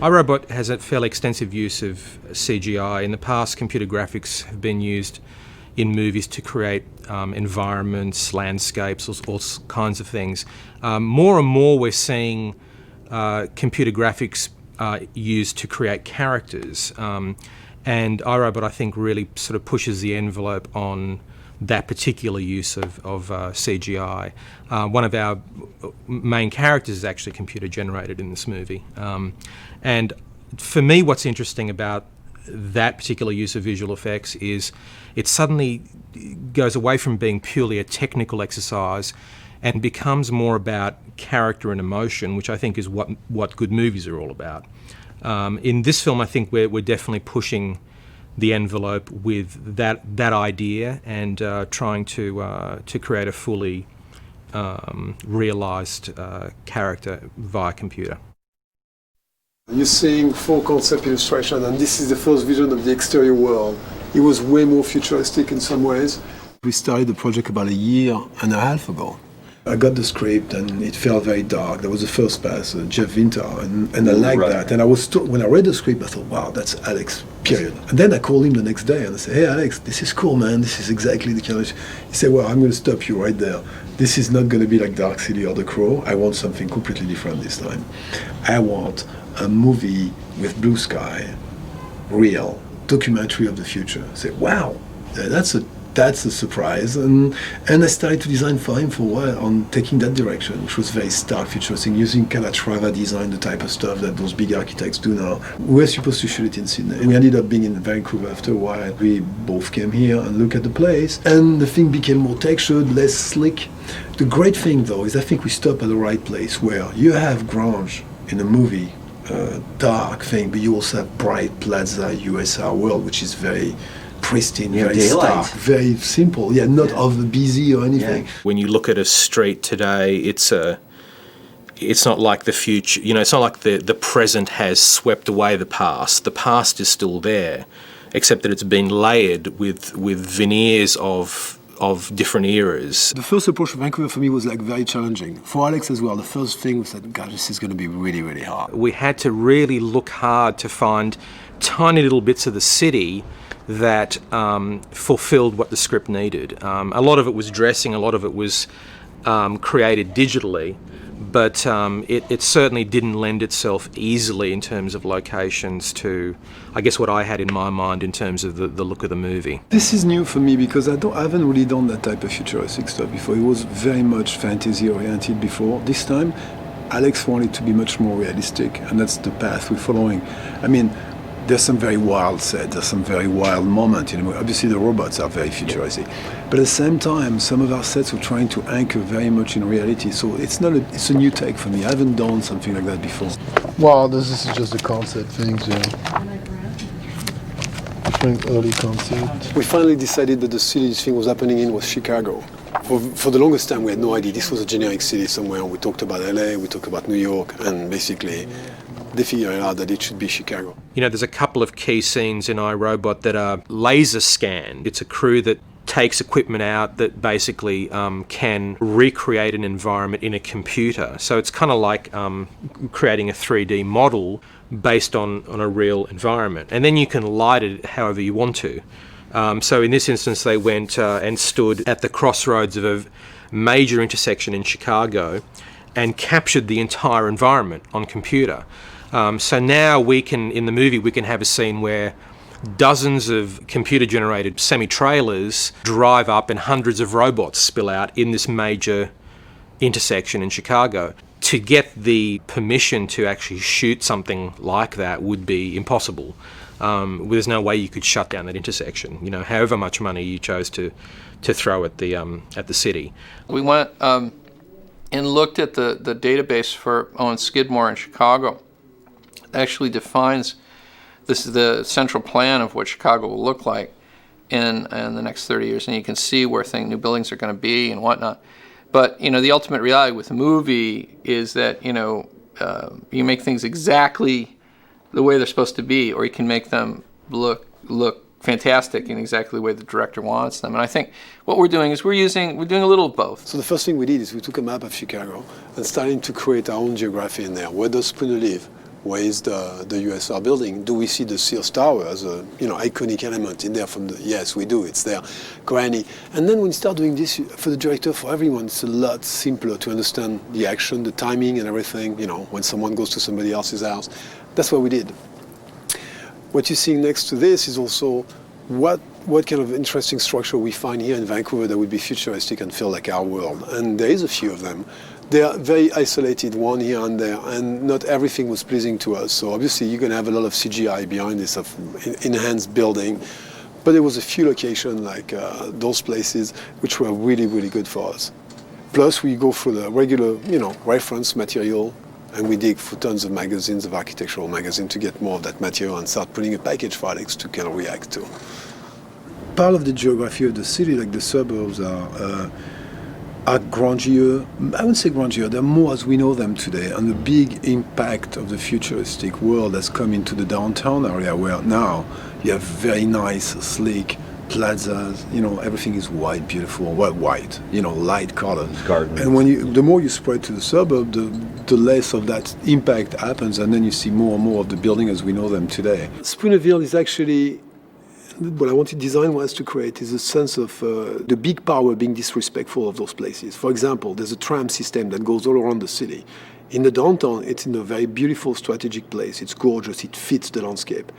iRobot has a fairly extensive use of CGI. In the past, computer graphics have been used in movies to create environments, landscapes, all kinds of things. More and more we're seeing computer graphics used to create characters. And iRobot, I think, really sort of pushes the envelope on that particular use of CGI. One of our main characters is actually computer generated in this movie. And for me, what's interesting about that particular use of visual effects is it suddenly goes away from being purely a technical exercise and becomes more about character and emotion, which I think is what good movies are all about. In this film, I think we're definitely pushing the envelope with that idea and trying to create a fully realised character via computer. You're seeing full concept illustration, and this is the first vision of the exterior world. It was way more futuristic in some ways. We started the project about a year and a half ago. I got the script and it felt very dark. That was the first pass, Jeff Winter, and I liked that. And I was when I read the script, I thought, wow, that's Alex, period. And then I called him the next day and I said, hey Alex, this is cool, man. This is exactly the kind of... He said, well, I'm going to stop you right there. This is not going to be like Dark City or The Crow. I want something completely different this time. I want a movie with blue sky, real, documentary of the future. I said, wow, that's a surprise, and I started to design for him for a while on taking that direction, which was very stark futuristic, using Calatrava design, the type of stuff that those big architects do now. We were supposed to shoot it in Sydney, and we ended up being in Vancouver after a while. We both came here and looked at the place, and the thing became more textured, less slick. The great thing, though, is I think we stopped at the right place, where you have grunge in a movie, dark thing, but you also have bright Plaza USR world, which is very pristine, very stark, very simple, not over busy or anything. When you look at a street today, it's not like the future, it's not like the present has swept away the past. The past is still there, except that it's been layered with veneers of different eras. The first approach to Vancouver for me was like very challenging. For Alex as well, the first thing was that, God, this is going to be really, really hard. We had to really look hard to find tiny little bits of the city that fulfilled what the script needed. A lot of it was dressing, a lot of it was created digitally, but it certainly didn't lend itself easily in terms of locations to, I guess, what I had in my mind in terms of the look of the movie. This is new for me because I haven't really done that type of futuristic stuff before. It was very much fantasy oriented before. This time, Alex wanted to be much more realistic, and that's the path we're following. I mean, there's some very wild sets, there's some very wild moments. Obviously the robots are very futuristic, but at the same time, some of our sets are trying to anchor very much in reality. So it's a new take for me. I haven't done something like that before. Well, this is just the concept things, different early concept. We finally decided that the city this thing was happening in was Chicago. For the longest time, we had no idea. This was a generic city somewhere. We talked about LA, we talked about New York, and basically they figured out that it should be Chicago. There's a couple of key scenes in iRobot that are laser scanned. It's a crew that takes equipment out that basically can recreate an environment in a computer. So it's kind of like creating a 3D model based on a real environment. And then you can light it however you want to. So in this instance, they went and stood at the crossroads of a major intersection in Chicago and captured the entire environment on computer. So now in the movie, we can have a scene where dozens of computer-generated semi-trailers drive up and hundreds of robots spill out in this major intersection in Chicago. To get the permission to actually shoot something like that would be impossible. There's no way you could shut down that intersection, however much money you chose to throw at the city. We went and looked at the database for Owen Skidmore in Chicago. Actually defines this is the central plan of what Chicago will look like in the next 30 years, and you can see where new buildings are going to be and whatnot. But the ultimate reality with a movie is that you make things exactly the way they're supposed to be, or you can make them look fantastic in exactly the way the director wants them. And I think what we're doing is we're doing a little of both. So the first thing we did is we took a map of Chicago and started to create our own geography in there. Where does Spooner live? Where is the USR building? Do we see the Sears Tower as a iconic element in there from the, yes, we do, it's there, granny. And then when you start doing this, for the director, for everyone, it's a lot simpler to understand the action, the timing and everything, when someone goes to somebody else's house. That's what we did. What you're seeing next to this is also what kind of interesting structure we find here in Vancouver that would be futuristic and feel like our world. And there is a few of them. They are very isolated, one here and there, and not everything was pleasing to us. So obviously you're going to have a lot of CGI behind this, of enhanced building. But there was a few locations like those places which were really, really good for us. Plus we go through the regular, reference material, and we dig for tons of magazines, of architectural magazines, to get more of that material and start putting a package for Alex to kind of react to. Part of the geography of the city, like the suburbs, are grandeur. I wouldn't say grandeur, they're more as we know them today. And the big impact of the futuristic world has come into the downtown area, where now you have very nice, sleek plazas, everything is white, beautiful, white, light color. Gardens. And the more you spread to the suburb, the less of that impact happens, and then you see more and more of the building as we know them today. Spoonerville is actually, what I wanted design-wise to create is a sense of the big power being disrespectful of those places. For example, there's a tram system that goes all around the city. In the downtown, it's in a very beautiful strategic place. It's gorgeous, it fits the landscape.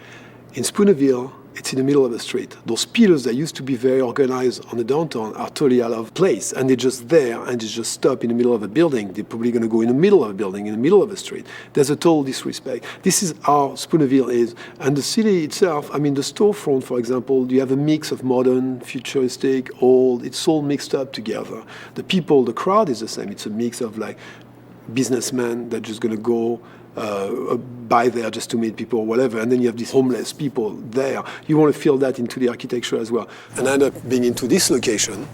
In Spoonerville, it's in the middle of the street. Those pillars that used to be very organized on the downtown are totally out of place, and they're just there, and they just stop in the middle of a building. They're probably going to go in the middle of a building, in the middle of a street. There's a total disrespect. This is how Spoonerville is. And the city itself, the storefront, for example, you have a mix of modern, futuristic, old. It's all mixed up together. The people, the crowd is the same. It's a mix of businessmen that are just going to go by there just to meet people or whatever, and then you have these homeless people there. You want to feel that into the architecture as well. And I end up being into this location,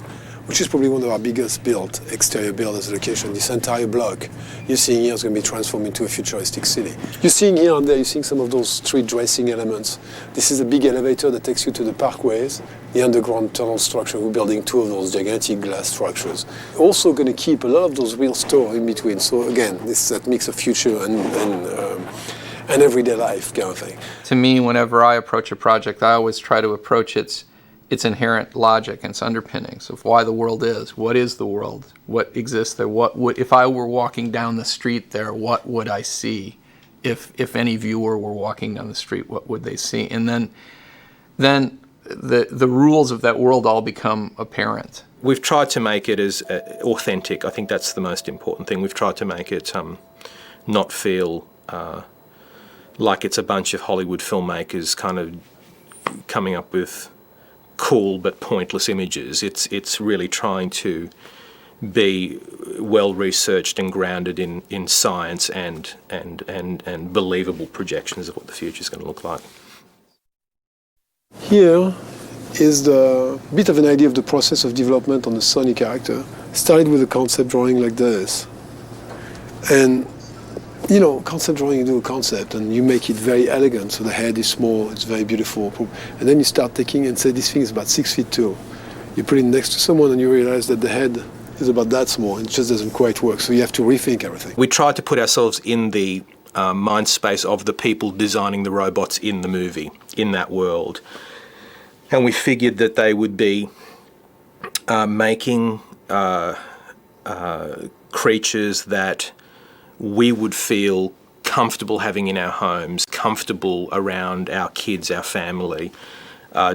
which is probably one of our biggest exterior build as a location. This entire block you're seeing here is going to be transformed into a futuristic city. You're seeing here and there, you're seeing some of those street dressing elements. This is a big elevator that takes you to the parkways, the underground tunnel structure. We're building 2 of those gigantic glass structures. Also going to keep a lot of those real stores in between. So again, this is that mix of future and everyday life kind of thing. To me, whenever I approach a project, I always try to approach its inherent logic and its underpinnings of why the world is. What is the world? What exists there? If I were walking down the street there, what would I see? If any viewer were walking down the street, what would they see? And then the rules of that world all become apparent. We've tried to make it as authentic. I think that's the most important thing. We've tried to make it not feel like it's a bunch of Hollywood filmmakers kind of coming up with cool but pointless images. It's really trying to be well researched and grounded in science and believable projections of what the future is going to look like. Here is the bit of an idea of the process of development on the Sonny character. Started with a concept drawing like this, and concept drawing, you do a concept and you make it very elegant, so the head is small, it's very beautiful, and then you start taking and say this thing is about 6 feet tall. You put it next to someone and you realize that the head is about that small. It just doesn't quite work, so you have to rethink everything. We tried to put ourselves in the mind space of the people designing the robots in the movie, in that world, and we figured that they would be making creatures that we would feel comfortable having in our homes, comfortable around our kids, our family,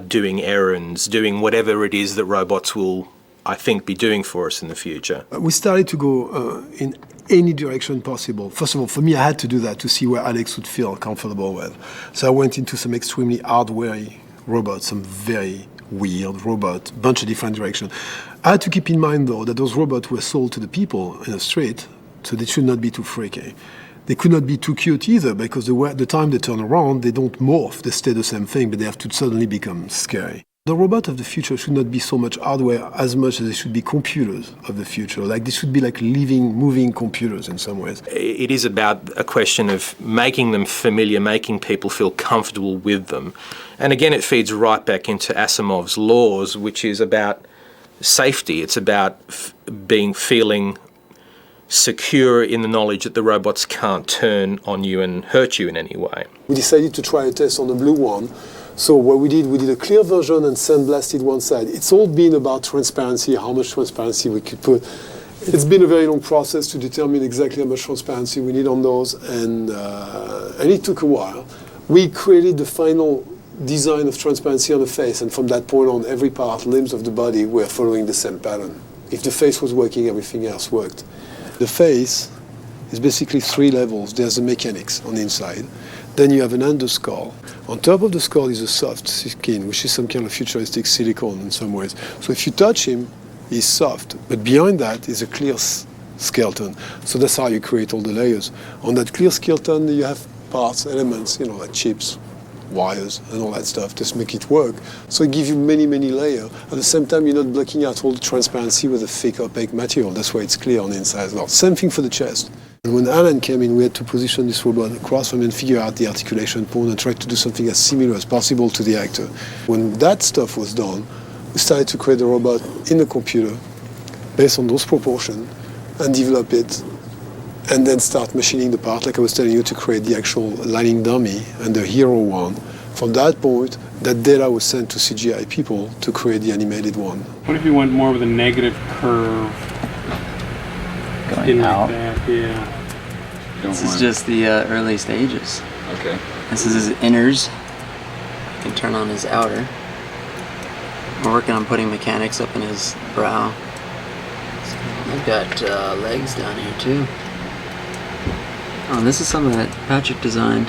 doing errands, doing whatever it is that robots will, I think, be doing for us in the future. We started to go in any direction possible. First of all, for me, I had to do that to see where Alex would feel comfortable with. So I went into some extremely hardware robots, some very weird robots, bunch of different directions. I had to keep in mind, though, that those robots were sold to the people in the street, so they should not be too freaky. They could not be too cute either, because the time they turn around, they don't morph. They stay the same thing, but they have to suddenly become scary. The robot of the future should not be so much hardware as much as they should be computers of the future. They should be like living, moving computers in some ways. It is about a question of making them familiar, making people feel comfortable with them. And again, it feeds right back into Asimov's laws, which is about safety. It's about feeling secure in the knowledge that the robots can't turn on you and hurt you in any way. We decided to try a test on the blue one. So what we did a clear version and sandblasted one side. It's all been about transparency, how much transparency we could put. It's been a very long process to determine exactly how much transparency we need on those, and it took a while. We created the final design of transparency on the face, and from that point on, every part, limbs of the body were following the same pattern. If the face was working, everything else worked. The face is basically 3 levels. There's the mechanics on the inside. Then you have an underskull. On top of the skull is a soft skin, which is some kind of futuristic silicone in some ways. So if you touch him, he's soft. But behind that is a clear skeleton. So that's how you create all the layers. On that clear skeleton, you have parts, elements, like chips, wires, and all that stuff, just make it work. So it gives you many, many layers. At the same time, you're not blocking out all the transparency with a thick, opaque material. That's why it's clear on the inside as well. Same thing for the chest. And when Alan came in, we had to position this robot across from him and figure out the articulation point and try to do something as similar as possible to the actor. When that stuff was done, we started to create the robot in the computer based on those proportions and develop it, and then start machining the part, like I was telling you, to create the actual lining dummy and the hero one. From that point, that data was sent to CGI people to create the animated one. What if you went more with a negative curve? Going out? Like that, yeah. This is just the early stages. Okay. This is his inners. You can turn on his outer. We're working on putting mechanics up in his brow. I've got legs down here too. Oh, and this is some that Patrick designed.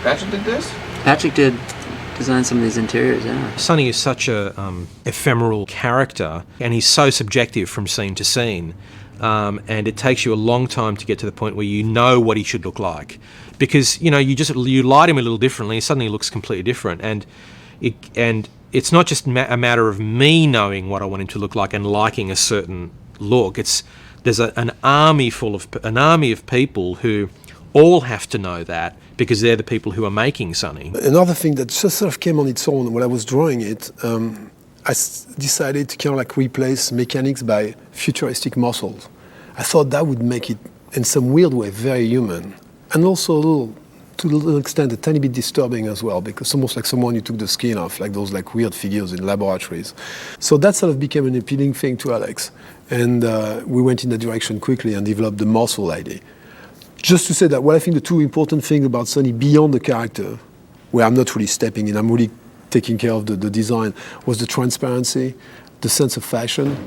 Patrick did this? Patrick did design some of these interiors, yeah. Sonny is such a ephemeral character, and he's so subjective from scene to scene. And it takes you a long time to get to the point where you know what he should look like, because you light him a little differently, and suddenly he looks completely different. And it's not just a matter of me knowing what I want him to look like and liking a certain look. There's an army of people who all have to know that, because they're the people who are making Sonny. Another thing that just sort of came on its own when I was drawing it. I decided to kind of replace mechanics by futuristic muscles. I thought that would make it, in some weird way, very human, and also to a little extent, a tiny bit disturbing as well, because it's almost like someone you took the skin off, like those weird figures in laboratories. So that sort of became an appealing thing to Alex, and we went in that direction quickly and developed the muscle idea. Just to say that what I think the 2 important things about Sonny beyond the character, where I'm not really stepping in, I'm really taking care of the design, was the transparency, the sense of fashion,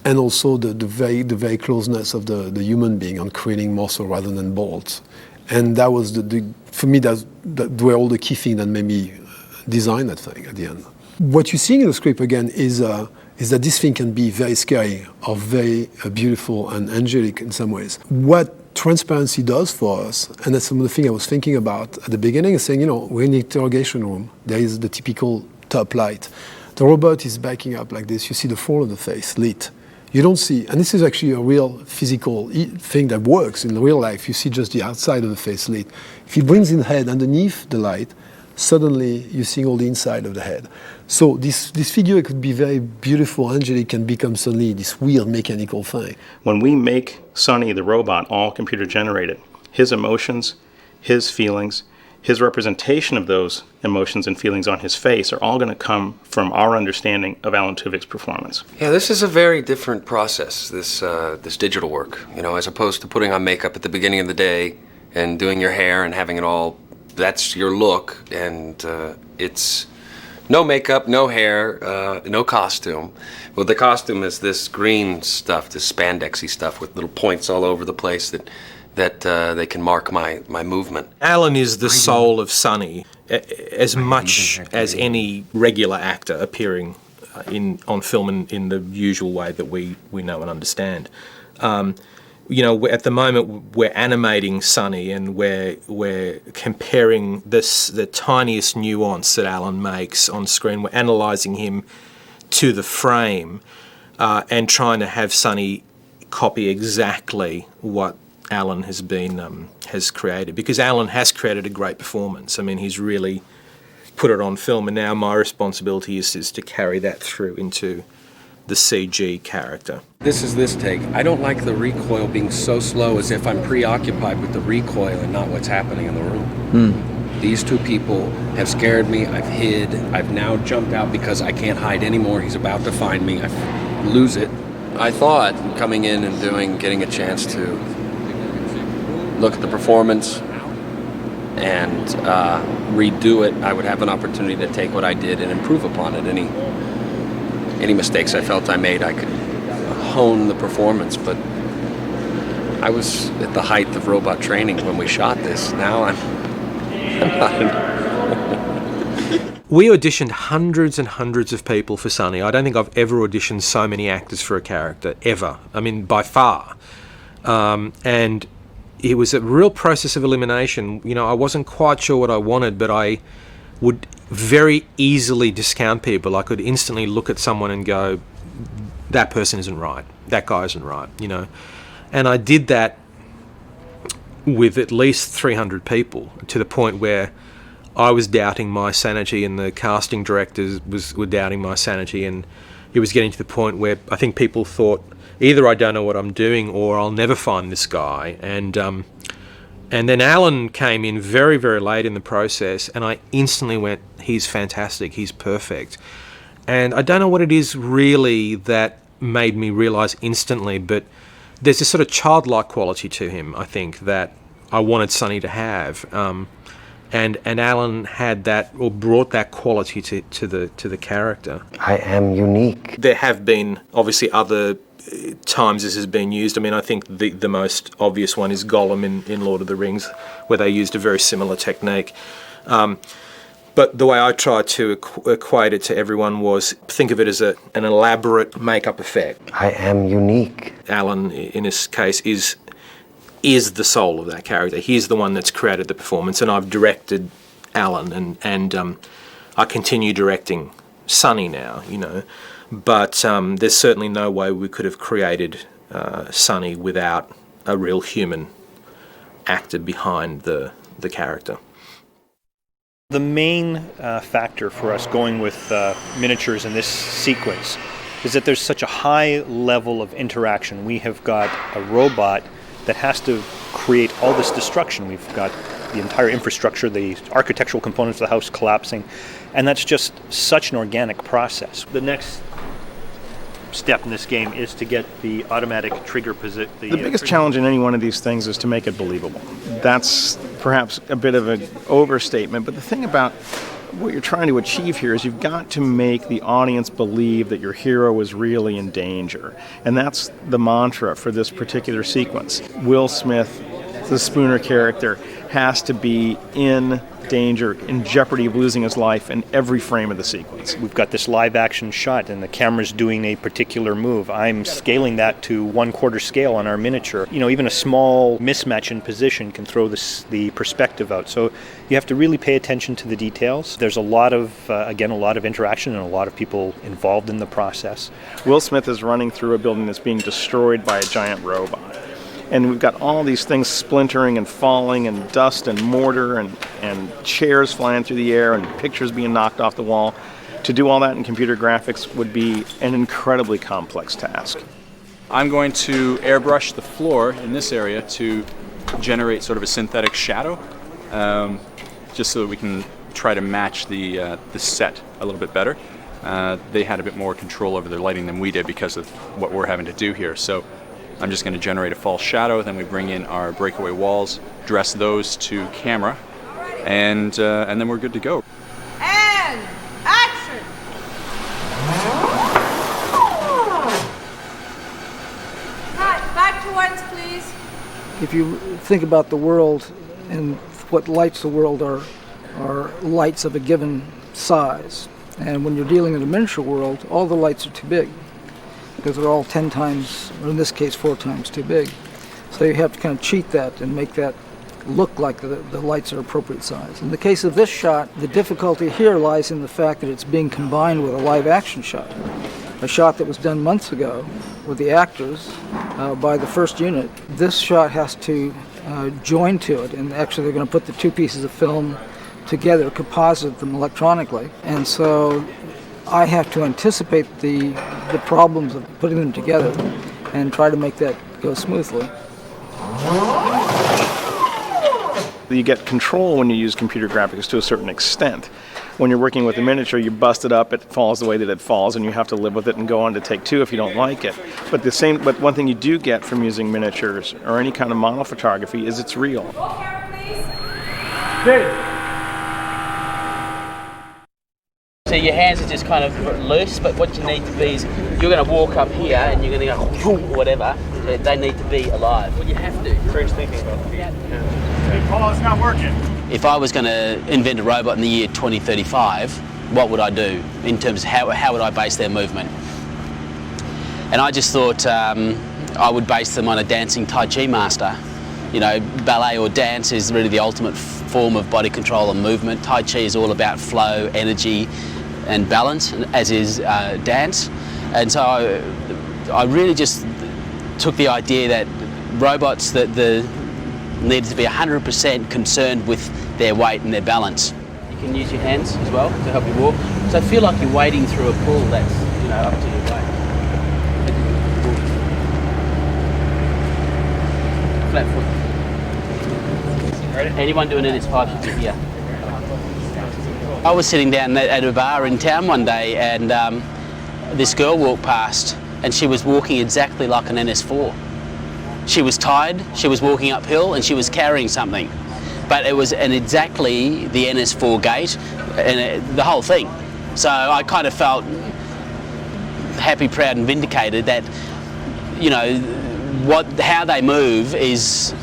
and also the very closeness of the human being on creating muscle rather than bolts. And that was for me, that were all the key things that made me design that thing at the end. What you're seeing in the script again is that this thing can be very scary or very beautiful and angelic in some ways. What transparency does for us, and that's some of the thing I was thinking about at the beginning, is saying, we're in the interrogation room. There is the typical top light. The robot is backing up like this. You see the front of the face lit. You don't see, and this is actually a real physical thing that works in real life. You see just the outside of the face lit. If he brings in the head underneath the light, suddenly you're seeing all the inside of the head. So this figure could be very beautiful, angelic, and become suddenly this weird mechanical thing. When we make Sonny the robot all computer generated, his emotions, his feelings, his representation of those emotions and feelings on his face are all going to come from our understanding of Alan Tuvik's performance. Yeah, this is a very different process, this digital work, as opposed to putting on makeup at the beginning of the day and doing your hair and having it all, that's your look, and it's no makeup, no hair, no costume. Well, the costume is this green stuff, this spandexy stuff with little points all over the place that they can mark my movement. Alan is the soul of Sonny, as much as any regular actor appearing on film in the usual way that we know and understand. At the moment we're animating Sonny, and we're comparing the tiniest nuance that Alan makes on screen. We're analysing him to the frame and trying to have Sonny copy exactly what Alan has created, because Alan has created a great performance. I mean, he's really put it on film, and now my responsibility is to carry that through into the CG character. This is this take. I don't like the recoil being so slow, as if I'm preoccupied with the recoil and not what's happening in the room. These two people have scared me. I've hid. I've now jumped out because I can't hide anymore. He's about to find me. I lose it. I thought coming in and getting a chance to look at the performance and redo it, I would have an opportunity to take what I did and improve upon it. Any mistakes I felt I made, I could hone the performance. But I was at the height of robot training when we shot this. Now I'm not. We auditioned hundreds and hundreds of people for Sonny. I don't think I've ever auditioned so many actors for a character, ever. I mean, by far. And it was a real process of elimination. You know, I wasn't quite sure what I wanted, but I would very easily discount people. I could instantly look at someone and go, that person isn't right. That guy isn't right, you know. And I did that with at least 300 people, to the point where I was doubting my sanity and the casting directors were doubting my sanity, and it was getting to the point where I think people thought either I don't know what I'm doing or I'll never find this guy. And then Alan came in very, very late in the process, and I instantly went, he's fantastic, he's perfect. And I don't know what it is really that made me realise instantly, but there's this sort of childlike quality to him, I think, that I wanted Sonny to have. And Alan had that, or brought that quality to the character. I am unique. There have been obviously other times this has been used. I mean, I think the most obvious one is Gollum in Lord of the Rings, where they used a very similar technique. But the way I tried to equate it to everyone was, think of it as an elaborate makeup effect. I am unique. Alan, in this case, is the soul of that character. He's the one that's created the performance, and I've directed Alan, and I continue directing Sonny now, you know. But there's certainly no way we could have created Sonny without a real human actor behind the character. The main factor for us going with miniatures in this sequence is that there's such a high level of interaction. We have got a robot that has to create all this destruction. We've got the entire infrastructure, the architectural components of the house collapsing, and that's just such an organic process. The next step in this game is to get the automatic trigger position. The biggest challenge in any one of these things is to make it believable. That's perhaps a bit of an overstatement, but the thing about what you're trying to achieve here is you've got to make the audience believe that your hero is really in danger. And that's the mantra for this particular sequence. Will Smith, the Spooner character, has to be in danger, in jeopardy of losing his life in every frame of the sequence. We've got this live action shot and the camera's doing a particular move. I'm scaling that to 1/4 scale on our miniature. You know, even a small mismatch in position can throw the perspective out. So you have to really pay attention to the details. There's a lot of, again, a lot of interaction and a lot of people involved in the process. Will Smith is running through a building that's being destroyed by a giant robot. And we've got all these things splintering and falling, and dust and mortar and chairs flying through the air and pictures being knocked off the wall. To do all that in computer graphics would be an incredibly complex task. I'm going to airbrush the floor in this area to generate sort of a synthetic shadow, just so that we can try to match the set a little bit better. They had a bit more control over their lighting than we did because of what we're having to do here. So I'm just going to generate a false shadow, then we bring in our breakaway walls, dress those to camera, and then we're good to go. And action! Right, back to ones, please. If you think about the world and what lights the world are lights of a given size. And when you're dealing in a miniature world, all the lights are too big, because they're all 10 times, or in this case 4 times too big. So you have to kind of cheat that and make that look like the lights are appropriate size. In the case of this shot, the difficulty here lies in the fact that it's being combined with a live action shot. A shot that was done months ago with the actors by the first unit. This shot has to join to it, and actually they're going to put the 2 pieces of film together, composite them electronically. And so I have to anticipate the the problems of putting them together and try to make that go smoothly. You get control when you use computer graphics to a certain extent. When you're working with a miniature, you bust it up, it falls the way that it falls, and you have to live with it and go on to take two if you don't like it. But one thing you do get from using miniatures or any kind of model photography is it's real. So your hands are just kind of loose, but what you need to be is you're going to walk up here and you're going to go or whatever. So they need to be alive. Well, you have to. Craig's thinking about the Hey, Paul, it's not working. If I was going to invent a robot in the year 2035, what would I do in terms of how would I base their movement? And I just thought I would base them on a dancing Tai Chi master. You know, ballet or dance is really the ultimate form of body control and movement. Tai Chi is all about flow, energy and balance, as is dance. And so I really just took the idea that robots that needed to be 100% concerned with their weight and their balance. You can use your hands as well to help you walk. So feel like you're wading through a pool that's, you know, up to your waist. Flat foot. Anyone doing NS5 should be here. I was sitting down at a bar in town one day and this girl walked past and she was walking exactly like an NS4. She was tired, she was walking uphill and she was carrying something. But it was exactly the NS4 gait and the whole thing. So I kind of felt happy, proud and vindicated that, you know, how they move is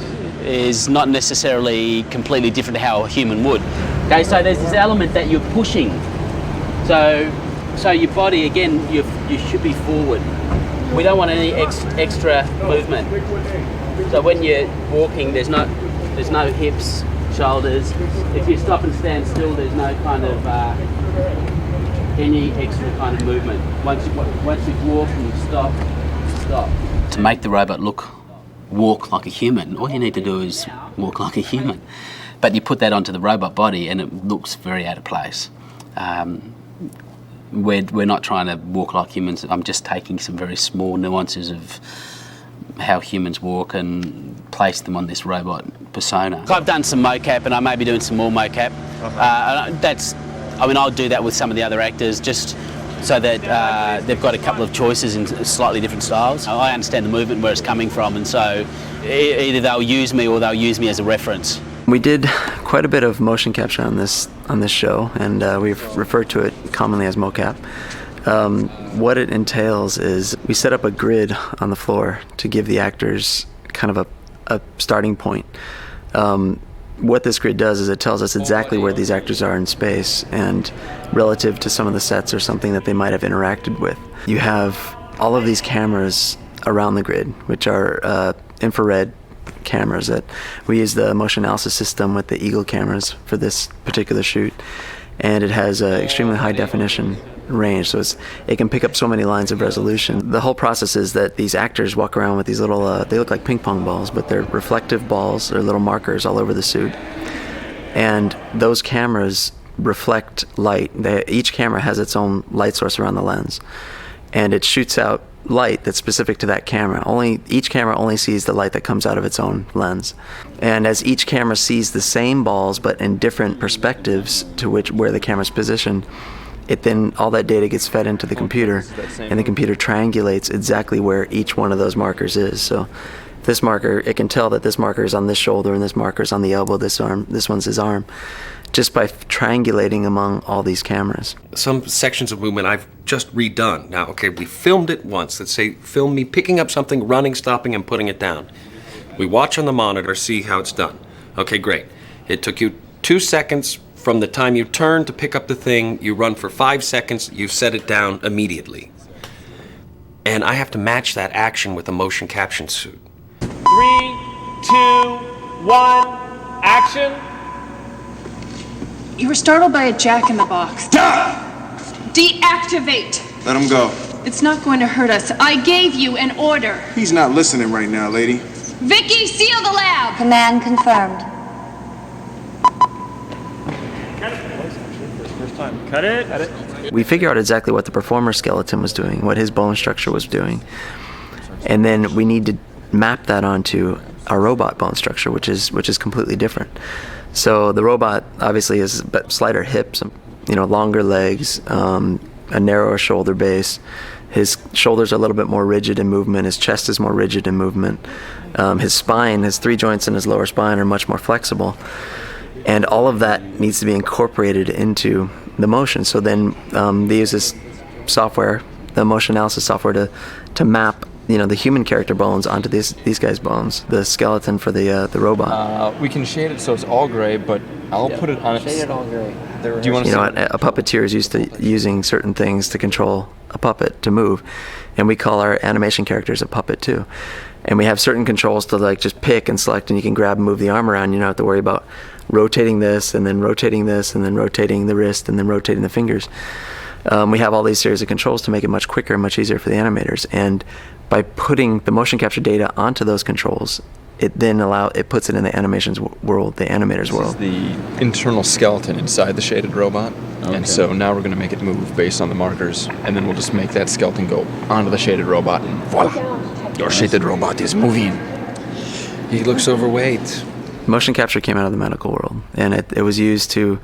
not necessarily completely different to how a human would. Okay, so there's this element that you're pushing. So your body, again, you should be forward. We don't want any extra movement. So when you're walking, there's no hips, shoulders. If you stop and stand still, there's no kind of any extra kind of movement. Once you walk and you stop. To make the robot walk like a human, all you need to do is walk like a human. But you put that onto the robot body and it looks very out of place. We're not trying to walk like humans. I'm just taking some very small nuances of how humans walk and place them on this robot persona. So I've done some mocap and I may be doing some more mocap. I'll do that with some of the other actors just so that they've got a couple of choices in slightly different styles. I understand the movement where it's coming from, and so either they'll use me or they'll use me as a reference. We did quite a bit of motion capture on this show, and we've referred to it commonly as mocap. What it entails is we set up a grid on the floor to give the actors kind of a starting point. What this grid does is it tells us exactly where these actors are in space and relative to some of the sets or something that they might have interacted with. You have all of these cameras around the grid, which are infrared cameras that we use the motion analysis system with the Eagle cameras for this particular shoot, and it has an extremely high definition range, so it can pick up so many lines of resolution. The whole process is that these actors walk around with these little they look like ping pong balls, but they're reflective balls. They're little markers all over the suit, and those cameras reflect light. Each camera has its own light source around the lens, and it shoots out light that's specific to that camera. Each camera only sees the light that comes out of its own lens. And as each camera sees the same balls but in different perspectives to where the camera's positioned, then all that data gets fed into the computer, and the computer triangulates exactly where each one of those markers is. So this marker, it can tell that this marker is on this shoulder and this marker is on the elbow, this one's his arm, just by triangulating among all these cameras. Some sections of movement I've just redone. Now, okay, we filmed it once. Let's say, film me picking up something, running, stopping, and putting it down. We watch on the monitor, see how it's done. Okay, great. It took you 2 seconds from the time you turn to pick up the thing. You run for 5 seconds, you set it down immediately. And I have to match that action with a motion caption suit. 3, 2, 1, action. You were startled by a jack in the box. Deactivate. Let him go. It's not going to hurt us. I gave you an order. He's not listening right now, lady. Vicky, seal the lab. Command confirmed. Cut it. First time. Cut it. We figure out exactly what the performer's skeleton was doing, what his bone structure was doing, and then we need to map that onto our robot bone structure, which is completely different. So the robot obviously has slighter hips, longer legs, a narrower shoulder base. His shoulders are a little bit more rigid in movement. His chest is more rigid in movement. His spine, his 3 joints in his lower spine are much more flexible. And all of that needs to be incorporated into the motion. So then they use this software, the motion analysis software, to map the human character bones onto these guys' bones, the skeleton for the robot. We can shade it so it's all gray, but I'll put it on. Shade it all gray. Do you want to? A puppeteer is used to using certain things to control a puppet to move, and we call our animation characters a puppet too. And we have certain controls to just pick and select, and you can grab and move the arm around. You don't have to worry about rotating this and then rotating this and then rotating the wrist and then rotating the fingers. We have all these series of controls to make it much quicker and much easier for the animators. And by putting the motion capture data onto those controls, it then puts it in the animations world, the animators world. This is the internal skeleton inside the shaded robot. Okay. And so now we're going to make it move based on the markers, and then we'll just make that skeleton go onto the shaded robot, and voila, your shaded robot is moving. He looks overweight. Motion capture came out of the medical world, and it was used to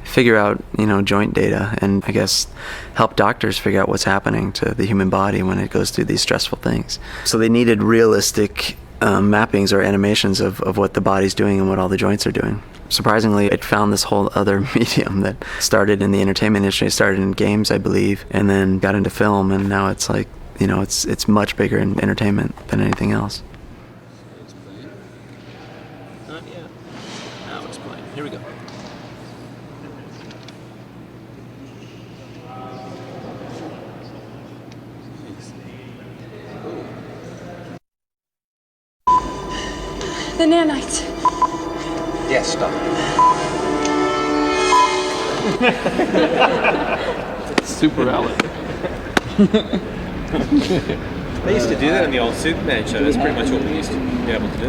figure out, joint data, and I guess help doctors figure out what's happening to the human body when it goes through these stressful things. So they needed realistic mappings or animations of what the body's doing and what all the joints are doing. Surprisingly, it found this whole other medium that started in the entertainment industry. It started in games, I believe, and then got into film, and now it's it's much bigger in entertainment than anything else. Not yet. Now it's playing. Here we go. The nanites. Yes, stop. Super Alec. They used to do that in the old Superman show. That's pretty much what we used to be able to do.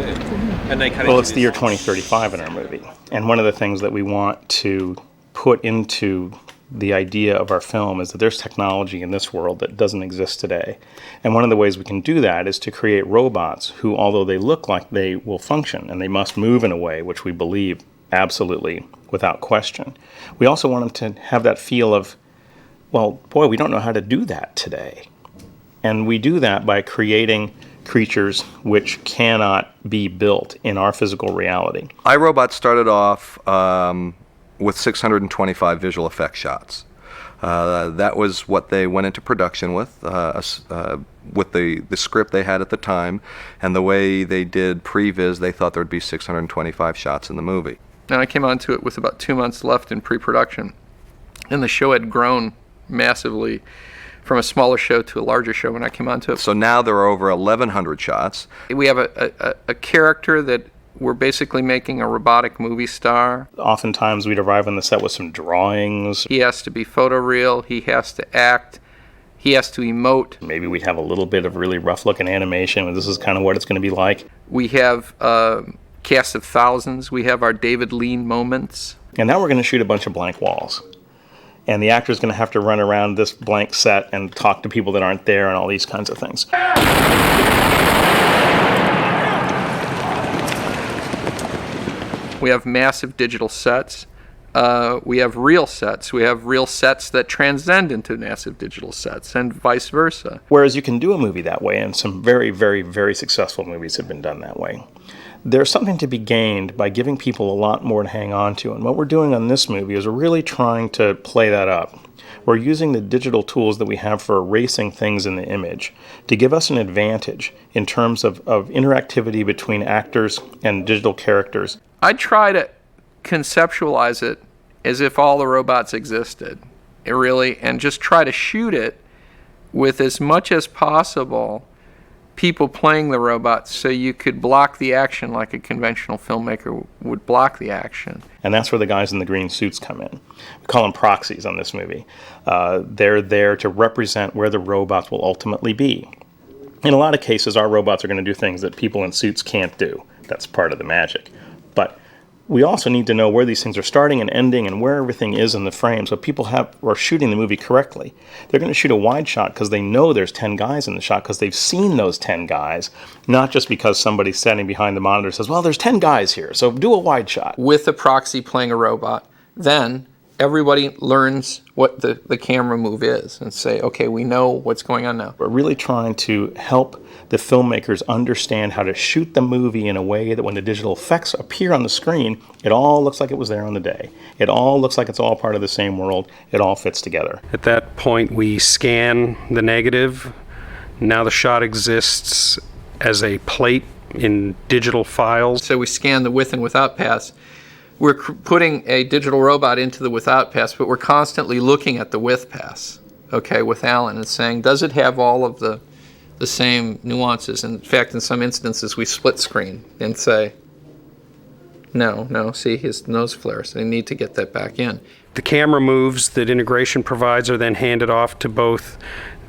And they kind of it's the year 2035 in our movie. And one of the things that we want to put into the idea of our film is that there's technology in this world that doesn't exist today. And one of the ways we can do that is to create robots who, although they look like they will function and they must move in a way which we believe absolutely without question, we also want them to have that feel of, well, boy, we don't know how to do that today. And we do that by creating creatures which cannot be built in our physical reality. iRobot started off with 625 visual effects shots. That was what they went into production with the script they had at the time, and the way they did previs, they thought there would be 625 shots in the movie. And I came onto it with about 2 months left in pre-production, and the show had grown massively from a smaller show to a larger show when I came onto it. So now there are over 1,100 shots. We have a character that we're basically making a robotic movie star. Oftentimes we'd arrive on the set with some drawings. He has to be photoreal, he has to act, he has to emote. Maybe we have a little bit of really rough looking animation, and this is kind of what it's going to be like. We have a cast of thousands, we have our David Lean moments. And now we're going to shoot a bunch of blank walls. And the actor's going to have to run around this blank set and talk to people that aren't there and all these kinds of things. We have massive digital sets. We have real sets. We have real sets that transcend into massive digital sets, and vice versa. Whereas you can do a movie that way, and some very, very, very successful movies have been done that way. There's something to be gained by giving people a lot more to hang on to. And what we're doing on this movie is we're really trying to play that up. We're using the digital tools that we have for erasing things in the image to give us an advantage in terms of interactivity between actors and digital characters. I try to conceptualize it as if all the robots existed, and just try to shoot it with as much as possible people playing the robots so you could block the action like a conventional filmmaker would block the action. And that's where the guys in the green suits come in. We call them proxies on this movie. They're there to represent where the robots will ultimately be. In a lot of cases, our robots are going to do things that people in suits can't do. That's part of the magic. But we also need to know where these things are starting and ending and where everything is in the frame, so people are shooting the movie correctly. They're going to shoot a wide shot because they know there's 10 guys in the shot, because they've seen those 10 guys, not just because somebody standing behind the monitor says, well, there's 10 guys here, so do a wide shot. With a proxy playing a robot, then everybody learns what the camera move is and say, okay, we know what's going on now. We're really trying to help the filmmakers understand how to shoot the movie in a way that when the digital effects appear on the screen, it all looks like it was there on the day. It all looks like it's all part of the same world. It all fits together. At that point, we scan the negative. Now the shot exists as a plate in digital files. So we scan the with and without pass. We're putting a digital robot into the without pass, but we're constantly looking at the with pass, okay, with Alan, and saying, does it have all of the same nuances? In fact, in some instances, we split screen and say, no, see, his nose flares. They need to get that back in. The camera moves that integration provides are then handed off to both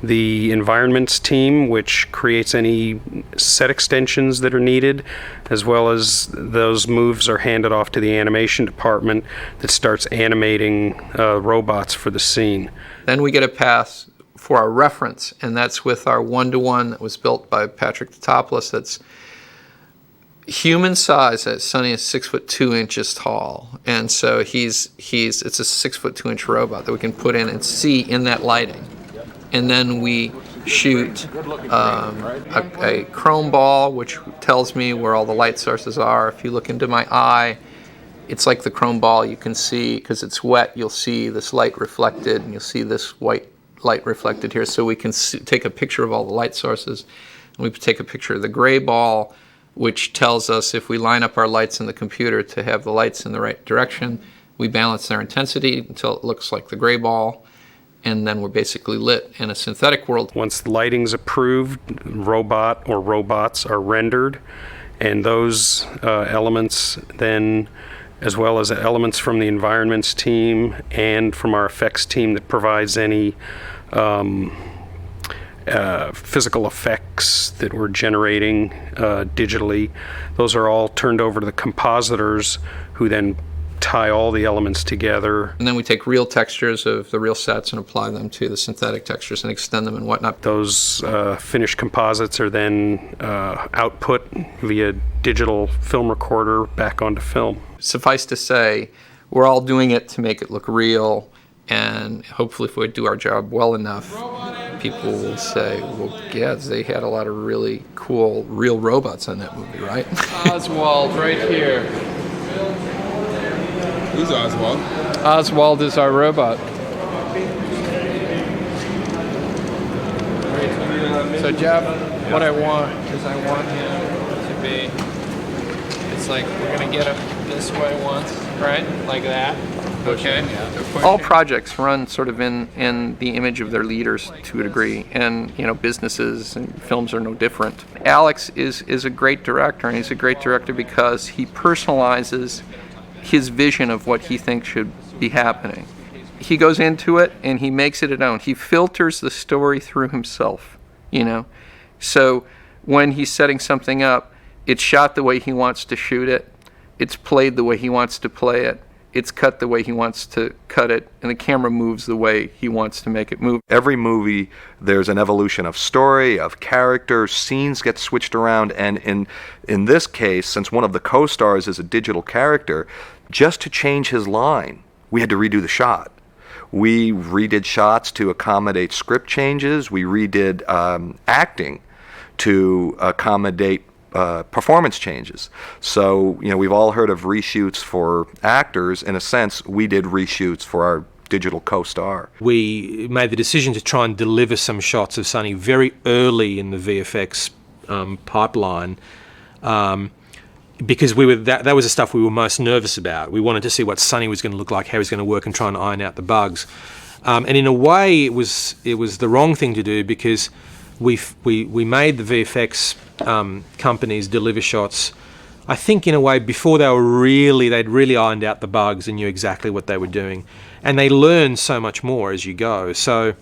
the environments team, which creates any set extensions that are needed, as well as those moves are handed off to the animation department that starts animating robots for the scene. Then we get a pass for our reference, and that's with our one-to-one that was built by Patrick Totopoulos. That's human size. Sonny is 6'2" tall, and so it's a 6'2" robot that we can put in and see in that lighting. And then we shoot a chrome ball, which tells me where all the light sources are. If you look into my eye, it's like the chrome ball. You can see, because it's wet, you'll see this light reflected, and you'll see this white light reflected here. So we can take a picture of all the light sources. And we take a picture of the gray ball, which tells us if we line up our lights in the computer to have the lights in the right direction, we balance their intensity until it looks like the gray ball. And then we're basically lit in a synthetic world. Once the lighting's approved, robot or robots are rendered, and those elements then, as well as elements from the environments team and from our effects team that provides any physical effects that we're generating digitally, those are all turned over to the compositors, who then tie all the elements together. And then we take real textures of the real sets and apply them to the synthetic textures and extend them and whatnot. Those finished composites are then output via digital film recorder back onto film. Suffice to say, we're all doing it to make it look real, and hopefully if we do our job well enough, people will say, well, yeah, they had a lot of really cool real robots on that movie, right? Oswald, right here. Who's Oswald? Oswald is our robot. So Jeff, what I want is I want him to be, it's like we're going to get him this way once, right? Like that. Okay. All projects run sort of in the image of their leaders to a degree, and businesses and films are no different. Alex is a great director, and he's a great director because he personalizes his vision of what he thinks should be happening. He goes into it and he makes it his own. He filters the story through himself, So when he's setting something up, it's shot the way he wants to shoot it, it's played the way he wants to play it, it's cut the way he wants to cut it, and the camera moves the way he wants to make it move. Every movie, there's an evolution of story, of characters, scenes get switched around, and in this case, since one of the co-stars is a digital character, just to change his line, we had to redo the shot. We redid shots to accommodate script changes. We redid acting to accommodate performance changes. So, we've all heard of reshoots for actors. In a sense, we did reshoots for our digital co-star. We made the decision to try and deliver some shots of Sonny very early in the VFX pipeline, because that was the stuff we were most nervous about. We wanted to see what Sonny was going to look like, how he was going to work, and try and iron out the bugs. And in a way, it was the wrong thing to do, because we made the VFX companies deliver shots, I think, in a way before they'd really ironed out the bugs and knew exactly what they were doing, and they learn so much more as you go. So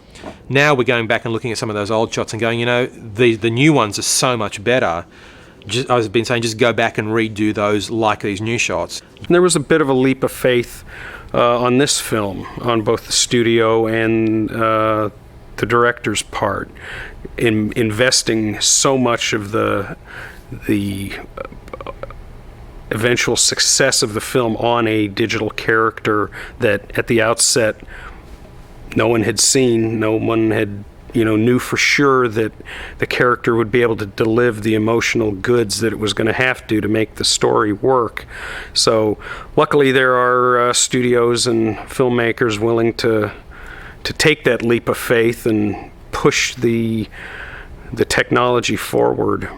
now we're going back and looking at some of those old shots and going, the new ones are so much better. I've been saying, just go back and redo those like these new shots. And there was a bit of a leap of faith on this film, on both the studio and the director's part, in investing so much of the eventual success of the film on a digital character that at the outset no one had seen, no one had knew for sure that the character would be able to deliver the emotional goods that it was going to have to make the story work. So luckily there are studios and filmmakers willing to take that leap of faith and push the technology forward.